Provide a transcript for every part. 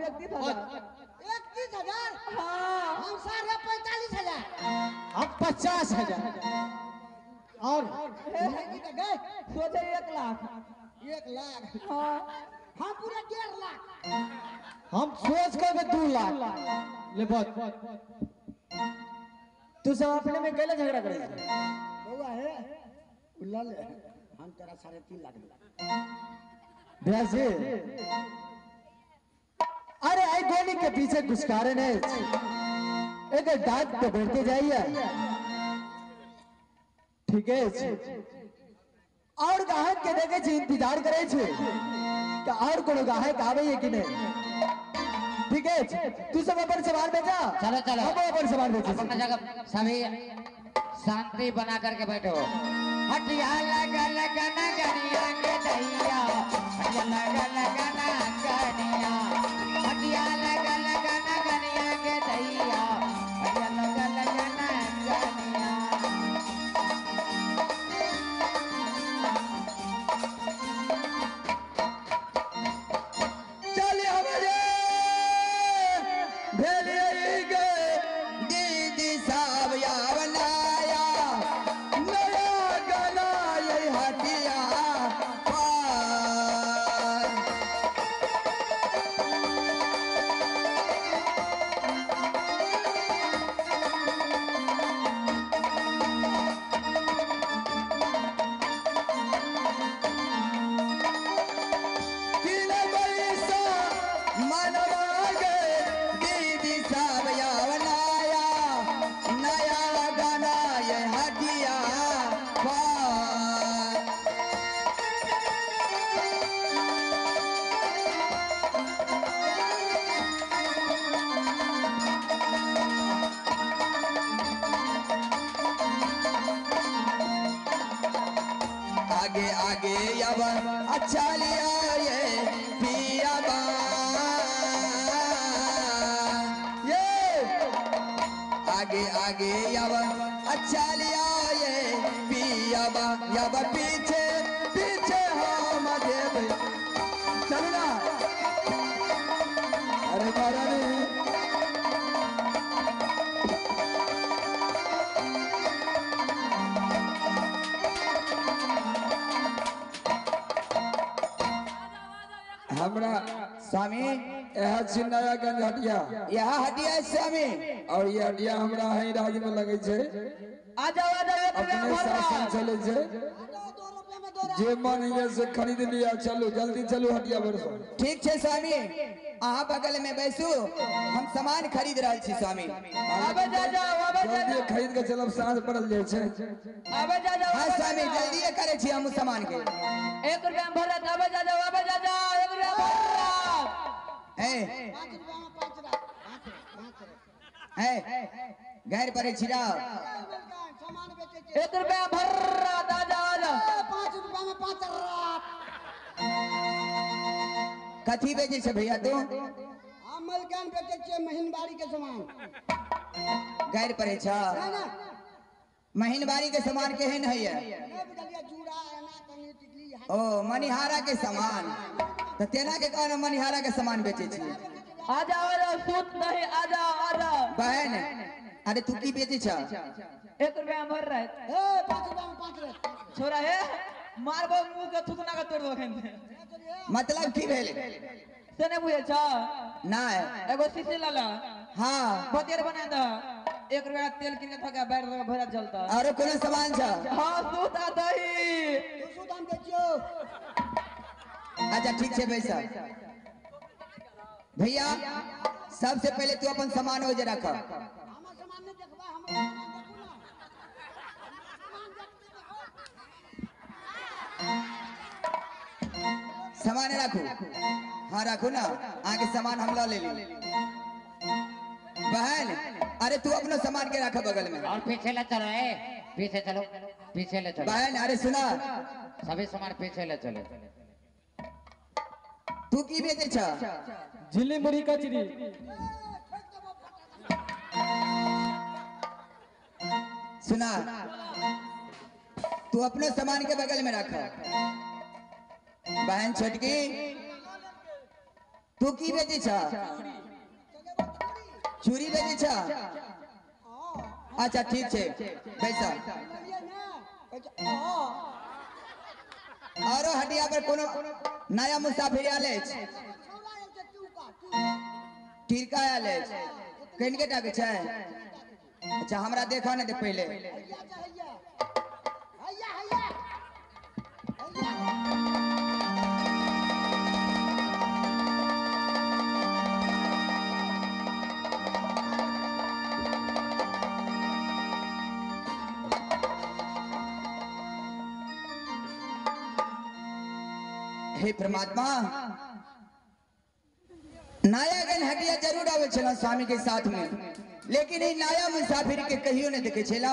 31,000। हाँ हम 45,000। हम 50,000 और गए सोचे 1 लाख। 1 लाख। हाँ हम पूरे 1.5 लाख। हम सोच कर 2 लाख ले बहुत। तू सब अपने में कैले झगड़ा करे बउआ है उल्ला ले हम तेरा 3.5 लाख दे। ब्याजी अरे आई गोली के पीछे कुछ कारण है। एक डाक तो बैठते जाइए ठीक है और ग्राहक के देखे छे इंतजार करे छे कि और कोनो ग्राहक आवे है कि नहीं। ठीक है तू सब अपन सामान बेचा चलो चलो हम अपन सामान बेचे अपना जगह सभी शांति बना करके बैठो। हटिया लगा लगा ना गनिया के दैया हटिया लगा लगा ना गनिया हटिया लगा लगा ना गनिया के दैया हटिया लगा लगा ना गनिया। चलिए हमारे भेलिए गए दीदी साहब या बनाया नया गाना ये हटिया तीन पैसा मनवा गए दीदी साहब या बनाया नया गाना ये हटिया पार। आगे आगे अब अच्छा लिया ये पिया बा ये आगे आगे अब अच्छा लिया ये पिया बा अब पीछे पीछे हम देव चलना अरे महारानी हमरा स्वामी यह चिन्नया गंज हटिया यह हटिया स्वामी और ये हटिया हमरा है राज में लगे छे आ जाओ अपने शासन चले छे 2 रुपए में 2 जे मन ये से खरीद लिया चलो जल्दी चलो हटिया बरसो। ठीक है स्वामी अहाँ बगल में बैसू हम सामान खरीद रहे छी स्वामी। आबे जा जाओ आबे जा जल्दी खरीद के चलब साँझ पड़ल जाए छे। आबे जा जाओ हाँ स्वामी जल्दी करे छी हम सामान के। 1 रुपया में भरत आबे जा जाओ 1 रुपया भरत। है 5 रुपए में 5 लाख। है घर पर छिड़ा सामान बेचे छे। 1 रुपया भरत आ जाओ 5 रुपए में 5 लाख। कथी बेचे छे भैया तू हम मलकान बेचे छे महीनबारी के सामान। घर पर छ ना ना महीनबारी के सामान केहन है ये ए बुझलिया जूड़ा एना कनी टिकली ओ मनिहारा के सामान तो तेना के कारण मनिहारा के सामान बेचे छी। आ जाओ सूत नहीं आ जाओ बहन अरे तू की बेचे छ 1 रुपया में भर रहे ए 5 रुपए में 5 लाख। छोरा है मारबो मुंह के थुथना का तोड़ दो खन मतलब की भेल से नहीं बुझे छ ना एगो शीशी लाला हाँ बतेर बना द 1 रुपया तेल किन के थका बैठ दो भरा चलता और कोनो सामान छ हां सूत आ दही दूसरा दाम बेचियो। अच्छा ठीक है पैसा भैया सबसे पहले तू अपन सामान हो जे रख हमर सामान नहीं देखबा हमर सामान देखू ना। सामान देखते रहो। सामान रखू हाँ रखू ना आगे सामान हम ला ले ली। बहन अरे तू अपना सामान के रखा बगल में और पीछे ले चलो पीछे चलो पीछे ले चलो बहन अरे सुना सभी सामान पीछे ले चलो। तू की बेचे छ झिल्ली मुड़ी कचरी सुना तू अपने सामान के बगल में रख। बहन छोटकी तू की बेची छ चूड़ी बेची छ अच्छा ठीक छे पैसा औरो हटिया पर कोनो नया मुसाफिर आले टीका आले कहीं के टाके छै अच्छा हमरा देखा नहीं दे पहले हे परमात्मा नया गन हटिया जरूर आवे छला स्वामी के साथ में लेकिन ये नया मुसाफिर के कहियो ने देखे छला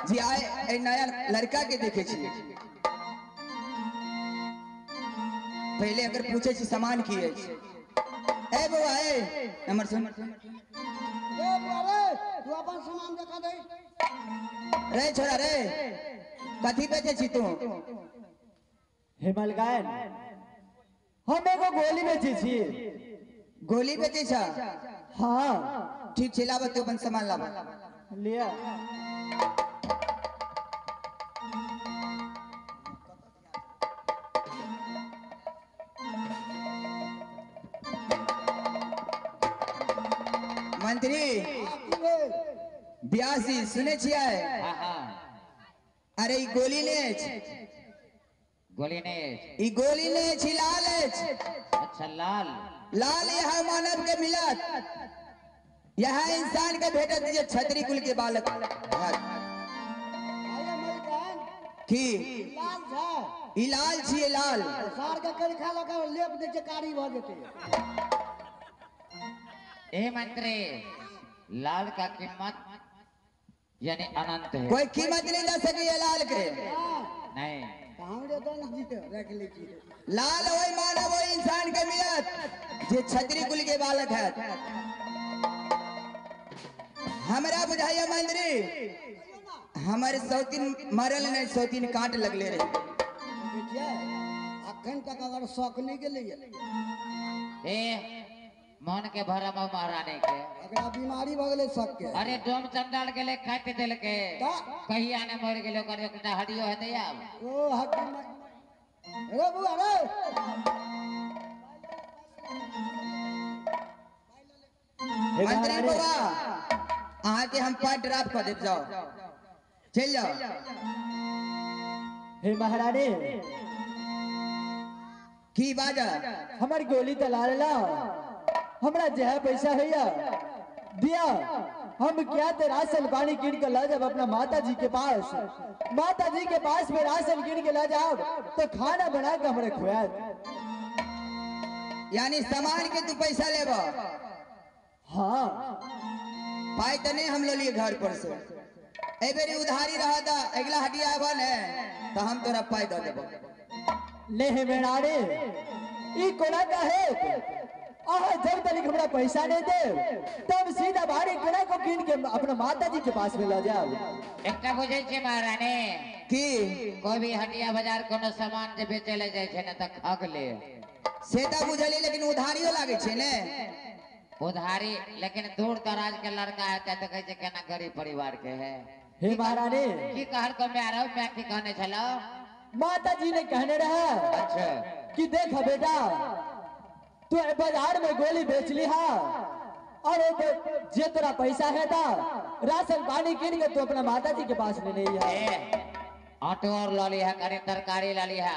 जी आए ए नया लड़का के देखे छी पहले अगर पूछे छी सामान की है ए बुआ ए हमर सुन ए बुआ तू अपन सामान देखा दे रे छोरा रे कथी बेचे छी तू हिमलगायन हम एगो गोली बेची छी गोली बेचे छ हाँ ठीक छे लाब तू अपन सामान लाब लिया मंत्री 82 सुने छियै हाँ हाँ अरे ई गोली ने गोली ने ई गोली ने छी लाल अच्छा लाल लाल यह मानव के मिलत यह इंसान के भेटत जे छतरी कुल के बालक अरे मलकान की लाल था ई लाल छिए लाल सार के करखा लगा लेप दे के कारी भ जेते ए मंत्री लाल का कीमत यानी अनंत है कोई कीमत नहीं दे सके ये लाल के नहीं हमरे तो नहीं रख ले की लाल वही मानव वही इंसान के मिलत जे छतरी कुल के बालक है हमरा बुझाइया मंत्री हमारे सौतीन मरल नहीं सौतीन काट लगले रहे बेटिया अखन तक अगर शौक नहीं के लिए ए मन के भरम महारानी के अगर बीमारी भ गेले शौक के अरे डोम चंडाल के ले खाते दिल के का? कहिया ने मर गेलो कर एकटा हडियो है दे अब ओ हड्डी में रे बुआ रे मंत्री बाबा अहाँ के हम पार्ट ड्राफ्ट कर देत जाओ चल जाओ हे महारानी की बाजा हमारी गोली तला ला हमरा जह पैसा है या दिया हम क्या ते राशन पानी कीन के ला जब अपना माता जी के पास में राशन कीन के ला जाओ तो खाना बना के हमरे खुआ यानी सामान के तू पैसा लेबा हाँ पाई तने हम लो लिए घर पर से ए बेरी उधारी रहा था अगला हटिया बन है तो हम तोरा पाई दे देबो ले हे मेणारे ई कोना का है आह जब तक हमरा पैसा नहीं दे तब सीधा भारी कोना को कीन के अपना माता जी के पास में ला जाओ एकटा बुझै छै महारानी की कोई भी हटिया बाजार कोनो सामान जे बेचे ले जाय छै न त ठग ले सेता बुझली लेकिन उधारियो लागे छे ने उधारी लेकिन दूर दराज के लड़का है त कहै छै केना गरीब परिवार के है हे महारानी की कहर को मैं रहो मैं की कहने चलो माता जी ने कहने रहा अच्छा कि देख बेटा तू बाजार में गोली बेच ली हा और जे तेरा पैसा है था राशन पानी कीन के तू अपना माता जी के पास ले नहीं है ए ऑटो और ला लिया करे तरकारी ला लिया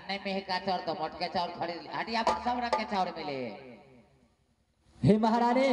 अन्य में ही का चाउर तो मोटके चाउर खरीद हटिया पर सब रंग के चाउर मिले हे महारानी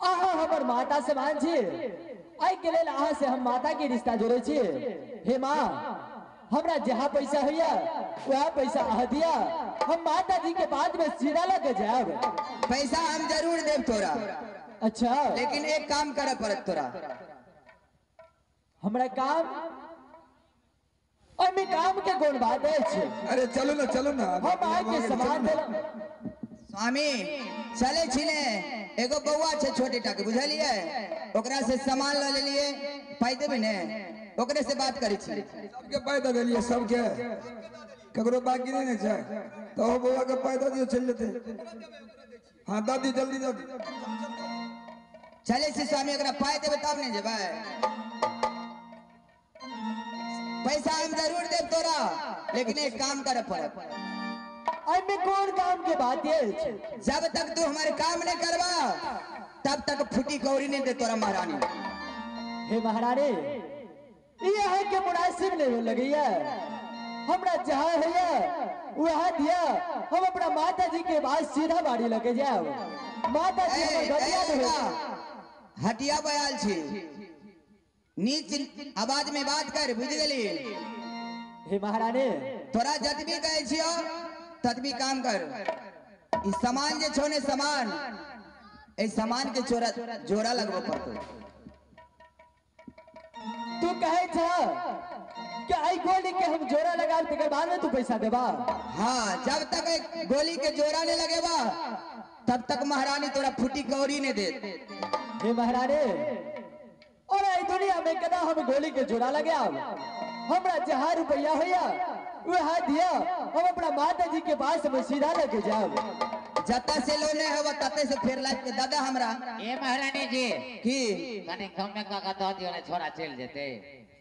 आहा हमर माता से मान छी आई के लेल आहा से हम माता के रिश्ता जोड़े छी हे माँ हमरा जहाँ पैसा हैया वह पैसा आह दिया हम माता जी के बाद में सीधा लगे जाब पैसा हम जरूर देब तोरा अच्छा लेकिन एक काम करे पड़त तोरा हमरा काम और में काम के कोन बात है अरे चलो ना हम आए के सामान देला स्वामी चले छिने एगो बौआ छे छोटे टाके बुझलिए ओकरा से सामान ल लेलिए पाई देबे ने ओकरे से बात करी छी सबके पाई दे देलिए सबके ककरो बाकी नहीं है तो हो बुआ के पैदा दियो चल लेते। हाँ दादी जल्दी जल्दी चले से स्वामी अगर पाए देवे तब नहीं जेबे। पैसा हम जरूर देव तोरा, लेकिन एक काम करे पड़े। में कौन काम के बात है? जब तक तू हमारे काम नहीं करवा तब तक फूटी कौड़ी नहीं दे तोरा महारानी। हे महारानी, ये है के मुनासिब नहीं लगी है। हमरा जहाँ है वहाँ दिया, हम अपना माता जी के बाद सीधा बाड़ी लगे जाओ। माता जी हमर गदिया दे। हटिया बयाल छी, नीच आवाज में बात कर, बुझ गली? हे महारानी, तोरा जतबी कहे छियो ततबी काम कर। इस सामान जे छोने सामान, इस सामान के जोड़ा लगबो पड़तो। तू कहे था कि आई गोली के हम जोड़ा लगा के बाद में तू पैसा देबा? हाँ, जब तक एक गोली के जोड़ा नहीं लगेगा तब तक महारानी तोरा फूटी कौड़ी नहीं दे। हे महारानी, और आई दुनिया में कदा हम गोली के जोड़ा लगे हमरा जहाँ रुपया होया वह दिया, हम अपना माता जी के पास में सीधा लेके जाओ। जता से लोने है तते से फेर लाइफ के दादा हमरा। ये महारानी जी की कने कम में का दो दियो ने छोरा चल जेते।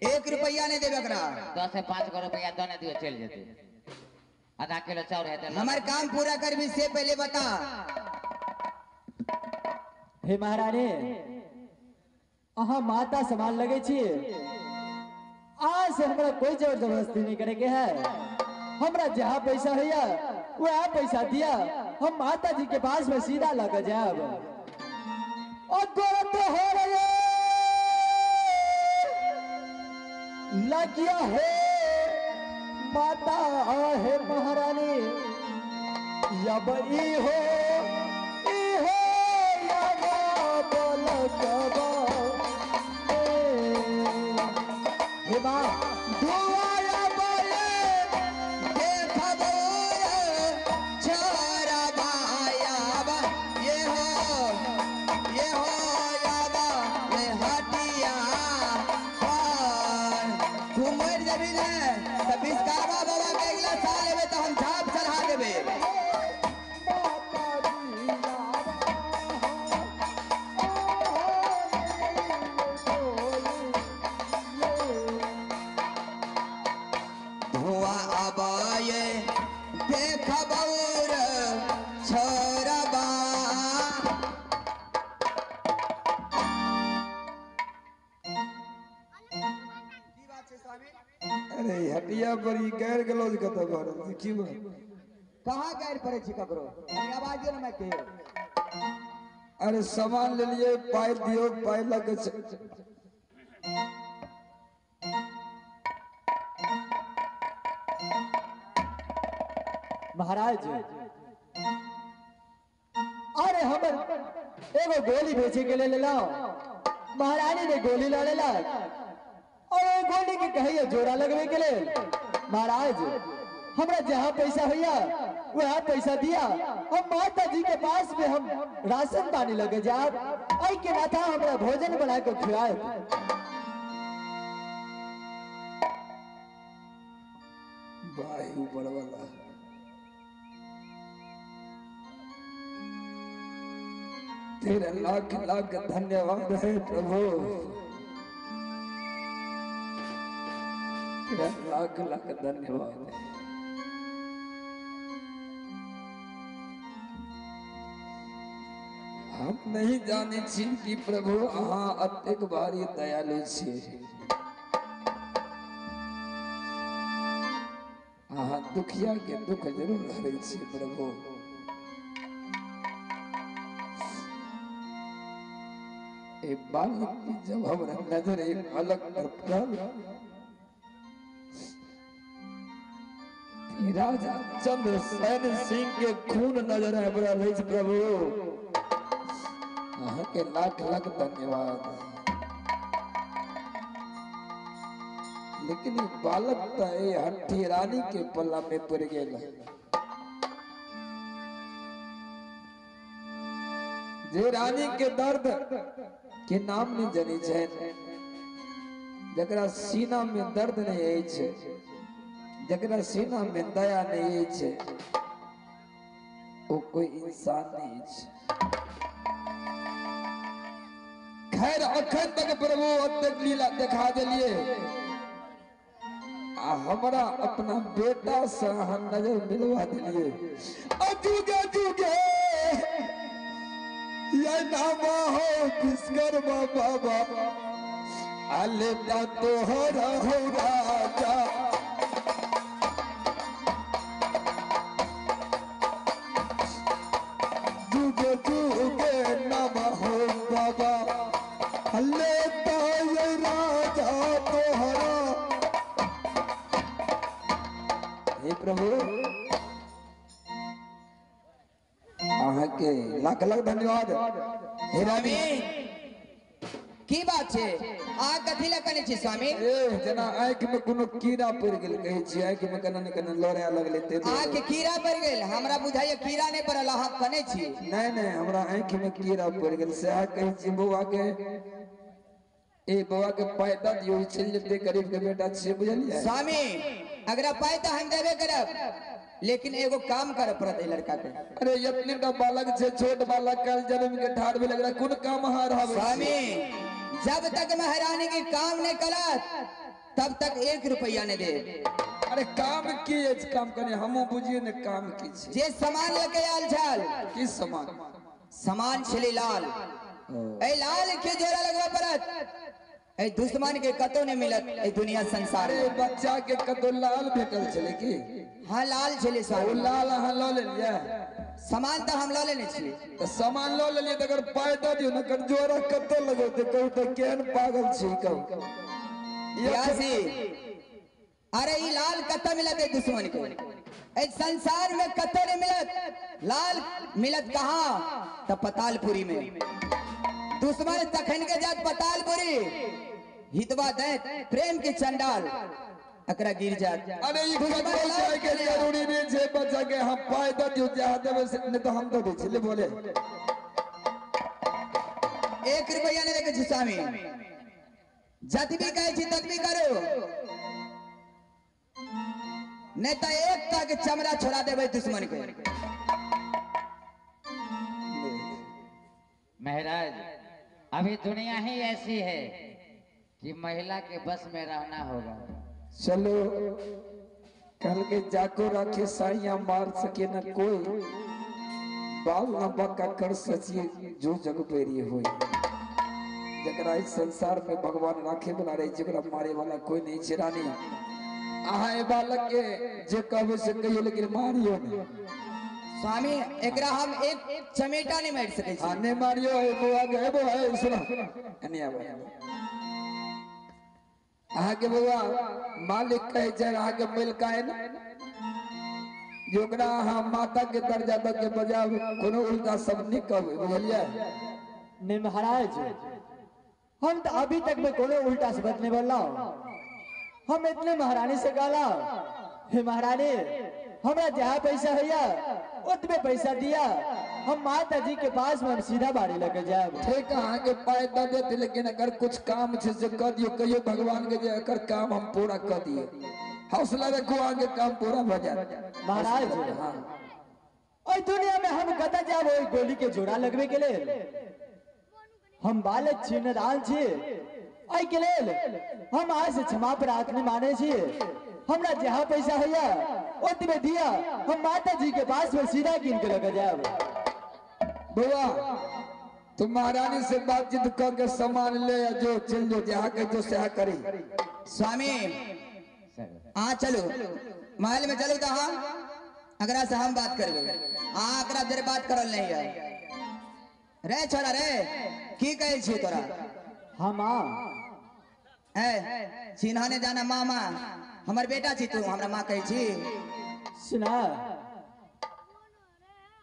1 रुपया नहीं देबे एकरा। 10 से 5 रुपया दोने दियो चल जेते। आधा किलो चाउर है तो हमार काम पूरा करबी से पहले बता। हे महारानी, अहाँ माता समान लगे छिए, आज से हमरा कोई जोर जबरदस्ती नहीं करे के है। हमरा जहाँ पैसा है वह पैसा दिया, हम माता जी के पास में सीधा लग जाब। और गोरत हो रहे लगिया है माता है महारानी, यब ई हो अरे हटिया पर ई गैर गलौज कत घर देखी कहाँ गैर पड़े छी ककरो? आवाज दियो ना मैं के। अरे सामान ले लिए, पाई दियो, पाई लगे महाराज। अरे हमर एगो गोली बेचे के ले लाओ। महारानी ने गोली ला लेला और एक गोली के कहिए जोड़ा लगवे के लिए। महाराज, हमरा जहाँ पैसा भैया वह पैसा दिया, हम माता जी के पास में हम राशन पानी लगे जाब, आई के ना था हमरा भोजन बना के खिलाए। भाई ऊपर वाला तेरा लाख लाख धन्यवाद है प्रभु, तेरा लाख लाख धन्यवाद है। हम नहीं जाने छी कि प्रभु अहाँ अतेक भारी दयालु छी। अहाँ दुखिया के दुख जरूर हरै छी प्रभु। एक बालक की जब हमारा नजर एक बालक पर पड़ल, राजा चंद्रसेन सिंह के खून नजर आबि रहल अछि प्रभु। अहाँ के लाख लाख धन्यवाद। लेकिन बालक तो हट्टी रानी के पल्ला में पड़ गया। जे रानी के दर्द के नाम नहीं जानी छै, जकरा सीना में दर्द नहीं है, जकरा सीना में दया नहीं है वो कोई इंसान नहीं है। खैर अखन तक प्रभु अत्यंत लीला दिखा दिलिए हमारा अपना बेटा से हम नजर मिलवा दिलिए। अजुगे जुगे ये नाम हो विश्वकर्मा बाबा अलेता तोहरा हो राजा जुगे जुगे नाम हो बाबा अलेता ये राजा तोहरा। हे प्रभु अहाँ के लाख लाख धन्यवाद। हे स्वामी की बात छे आ कथी ला कने छी स्वामी? ए जना आंख में कोनो कीड़ा पड़ गेल कहै छी आंख में कने न कने लड़े लगले ते आंख कीड़ा पड़ गेल हमरा बुझाइए कीड़ा नहीं पड़ल अहाँ कने छी। नहीं नहीं हमरा आंख में कीड़ा पड़ गेल से आ कहै छी बौआ के ए बौआ के पैदा दियो चल जते गरीब के बेटा छे बुझलिए। स्वामी अगर पाए तो हम देबे करब लेकिन एगो काम करे पड़त है लड़का के। अरे इतने का बालक छे छोट बालक कल जन्म के ठाड़ में लग रहा कोन काम हार हवे स्वामी जब तक महारानी की काम नहीं करत तब तक 1 रुपया नहीं दे। अरे काम की है काम करे हमो बुझिए ने काम की छे जे सामान लेके आल छल की समान सामान छली लाल ए लाल के जोरा लगवा पड़त ए दुश्मन के कतो नहीं मिलत ए दुनिया संसार अरे में। बच्चा के कतो लाल भेटल छले की हाँ लाल छली ओ स्वामी लाल अहाँ ल लेलिए सामान तो हम लो लेने छी। तो सामान लो लेलिए तो अगर पाय दे दियो न कर जोरा कतो लगोते कहू तो केन पागल छी कहू यासी अरे ये लाल कत्ता मिलत है दुश्मन को ए संसार में कत्ता नहीं मिलत लाल मिलत कहाँ तो पतालपुरी में दुश्मन तखन के जात पतालपुरी हितवा दैत प्रेम के चंडाल अकरा गिर जात। अरे ये कतो जाए के जरूरी नहीं छे बच्चा के हम पाय दे दियो जा देबे से नहीं तो हम तो दे छले बोले 1 रुपया नहीं देखे छी स्वामी जत भी कहे छी तत भी करो नहीं तो एक तक चमड़ा छोड़ा देवे दुश्मन को। महाराज अभी दुनिया ही ऐसी है कि महिला के बस में रहना होगा। चलो कल के जाको रखे साइया मार सके न कोई बाल न बका कर सचिए जो जग पेरी होई जकरा इस संसार में भगवान राखे बना रहे जकरा मारे वाला कोई नहीं चिरानी आहा ए बालक के जे कहबे से कहियो लेकिन मारियो नहीं स्वामी एकरा हम एक चमेटा नहीं मार सके छी। आने मारियो ए बुआ गए बो है सुनो अनिया भाई आहा के बुआ मालिक कहे जे आहा के मिल काहे न जोकरा आहा माता के दर्जा तक के बजाव कोनो उल्टा सब नहीं कहबे बुझलिए। नहीं महाराज हम तो अभी तक में कोनो उल्टा शब्द नहीं बोला हम इतने महारानी से गाला हे महारानी हमरा जहाँ पैसा है उतने पैसा दिया हम माता जी के पास में हम सीधा बाड़ी लगे जाए। ठीक है के पाए दे देते लेकिन अगर कुछ काम छे से कर दियो कहियो भगवान के जे अगर काम हम पूरा कर दिए हौसला रखो आगे काम पूरा हो जाए। महाराज हाँ और दुनिया में हम कता जाब ओई गोली के जोड़ा लगवे के लिए हम बालक छी नदान छी आई के लेल हम आज से क्षमा प्रार्थना माने छी हमरा जहाँ पैसा है उतने दिया हम माता जी के पास में सीधा गिन के लगे जाए। बुआ तुम महारानी से बातचीत करके सामान ले जो चल जो जहाँ के जो सह करी। स्वामी हाँ चलो महल में चलो तो हाँ अगरा से हम बात करबे हाँ अगरा देर बात करल नहीं है रे छोरा रे की कहे छी तोरा हाँ माँ है चिन्हाने जाना मामा हमर बेटा छी तू हमरा माँ कहे छी सुना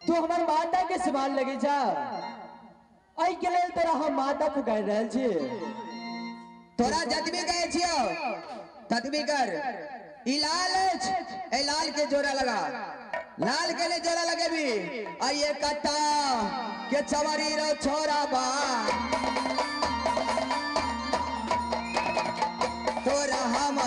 तू हमार माता के समान लगे जा आई के लेल तोरा हम माता पुकार रहल छी तोरा जतबी कहे छियो ततबी कर ई लाल अछि, ए लाल के जोड़ा लगा लाल के लिए जोड़ा लगे भी आइए कत्ता के चवरी रो छोरा बा तोरा हम